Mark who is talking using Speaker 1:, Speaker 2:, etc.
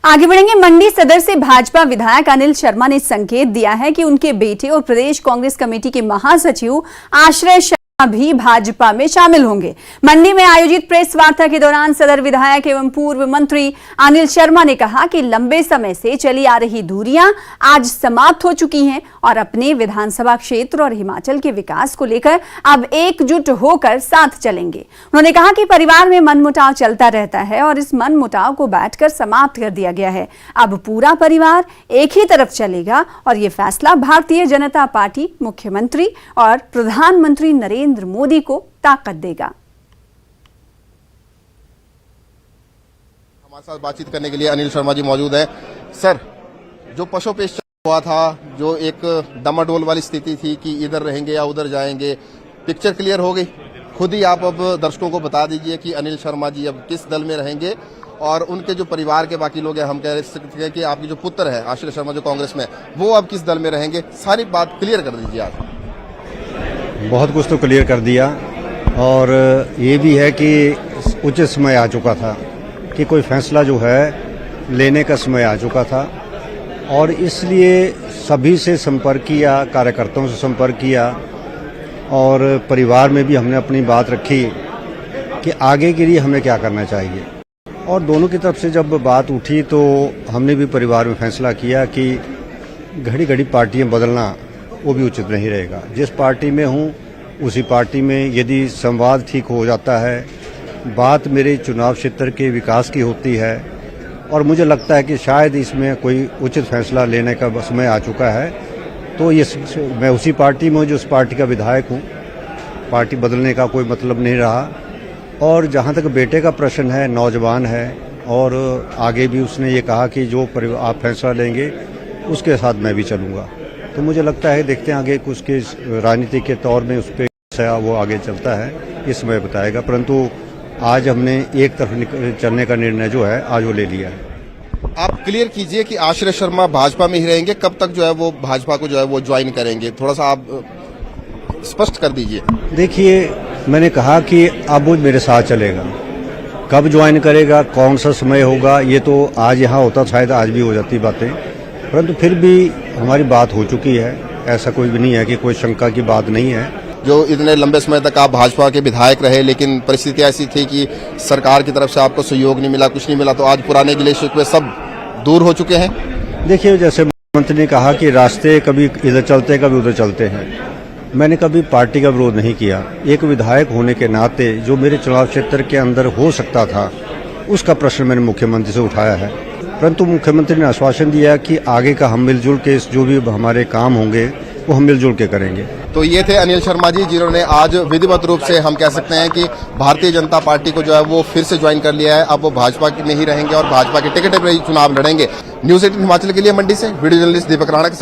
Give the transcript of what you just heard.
Speaker 1: आगे बढ़ेंगे। मंडी सदर से भाजपा विधायक अनिल शर्मा ने संकेत दिया है कि उनके बेटे और प्रदेश कांग्रेस कमेटी के महासचिव आश्रय शर्मा भी भाजपा में शामिल होंगे। मंडी में आयोजित प्रेस वार्ता के दौरान सदर विधायक एवं पूर्व मंत्री अनिल शर्मा ने कहा कि लंबे समय से चली आ रही दूरियां आज समाप्त हो चुकी हैं और अपने विधानसभा क्षेत्र और हिमाचल के विकास को लेकर अब एकजुट होकर साथ चलेंगे। उन्होंने कहा कि परिवार में मनमुटाव चलता रहता है और इस मनमुटाव को बैठकर समाप्त कर दिया गया है। अब पूरा परिवार एक ही तरफ चलेगा और ये फैसला भारतीय जनता पार्टी, मुख्यमंत्री और प्रधानमंत्री नरेंद्र मोदी को ताकत देगा।
Speaker 2: हमारे साथ बातचीत करने के लिए अनिल शर्मा जी मौजूद हैं। सर, जो पशुपेश हुआ था, जो एक डमाडोल वाली स्थिति थी कि इधर रहेंगे या उधर जाएंगे, पिक्चर क्लियर हो गई। खुद ही आप अब दर्शकों को बता दीजिए कि अनिल शर्मा जी अब किस दल में रहेंगे और उनके जो परिवार के बाकी लोग हैं, हम कह सकते हैं कि आपकी जो पुत्र है आश्रय शर्मा जो कांग्रेस में, वो अब किस दल में रहेंगे, सारी बात क्लियर कर दीजिए आप।
Speaker 3: बहुत कुछ तो क्लियर कर दिया और ये भी है कि उचित समय आ चुका था कि कोई फैसला जो है लेने का समय आ चुका था और इसलिए सभी से संपर्क किया, कार्यकर्ताओं से संपर्क किया और परिवार में भी हमने अपनी बात रखी कि आगे के लिए हमें क्या करना चाहिए। और दोनों की तरफ से जब बात उठी तो हमने भी परिवार में फैसला किया कि घड़ी घड़ी पार्टियां बदलना वो भी उचित नहीं रहेगा। जिस पार्टी में हूँ उसी पार्टी में यदि संवाद ठीक हो जाता है, बात मेरे चुनाव क्षेत्र के विकास की होती है और मुझे लगता है कि शायद इसमें कोई उचित फैसला लेने का समय आ चुका है, तो ये मैं उसी पार्टी में हूँ जो उस पार्टी का विधायक हूँ। पार्टी बदलने का कोई मतलब नहीं रहा। और जहाँ तक बेटे का प्रश्न है, नौजवान है और आगे भी उसने ये कहा कि जो आप फैसला लेंगे उसके साथ मैं भी चलूँगा। तो मुझे लगता है देखते हैं आगे कुछ के राजनीति के तौर में उस पर वो आगे चलता है, इस समय बताएगा। परंतु आज हमने एक तरफ चलने का निर्णय जो है आज वो ले लिया है।
Speaker 2: आप क्लियर कीजिए कि आश्रय शर्मा भाजपा में ही रहेंगे, कब तक जो है वो भाजपा को जो है वो ज्वाइन करेंगे, थोड़ा सा आप स्पष्ट कर दीजिए।
Speaker 3: देखिए, मैंने कहा कि अब वो मेरे साथ चलेगा, कब ज्वाइन करेगा, कौन सा समय होगा, ये तो आज यहाँ होता, शायद आज भी हो जाती बातें, परंतु फिर भी हमारी बात हो चुकी है। ऐसा कोई भी नहीं है कि कोई शंका की बात नहीं है।
Speaker 2: जो इतने लंबे समय तक आप भाजपा के विधायक रहे लेकिन परिस्थिति ऐसी थी कि सरकार की तरफ से आपको सहयोग नहीं मिला, कुछ नहीं मिला, तो आज पुराने गिले शिकवे सब दूर हो चुके हैं।
Speaker 3: देखिए, जैसे मुख्यमंत्री ने कहा कि रास्ते कभी इधर चलते कभी उधर चलते हैं, मैंने कभी पार्टी का विरोध नहीं किया। एक विधायक होने के नाते जो मेरे चुनाव क्षेत्र के अंदर हो सकता था उसका प्रश्न मैंने मुख्यमंत्री से उठाया है, परंतु मुख्यमंत्री ने आश्वासन दिया कि आगे का हम मिलजुल के जो भी हमारे काम होंगे वो हम मिलजुल के करेंगे।
Speaker 2: तो ये थे अनिल शर्मा जी, जिन्होंने आज विधिवत रूप से हम कह सकते हैं कि भारतीय जनता पार्टी को जो है वो फिर से ज्वाइन कर लिया है। अब वो भाजपा में ही रहेंगे और भाजपा के टिकट पर ही चुनाव लड़ेंगे। न्यूज़ 18 हिमाचल के लिए मंडी से वीडियो जर्नलिस्ट दीपक राणा के साथ।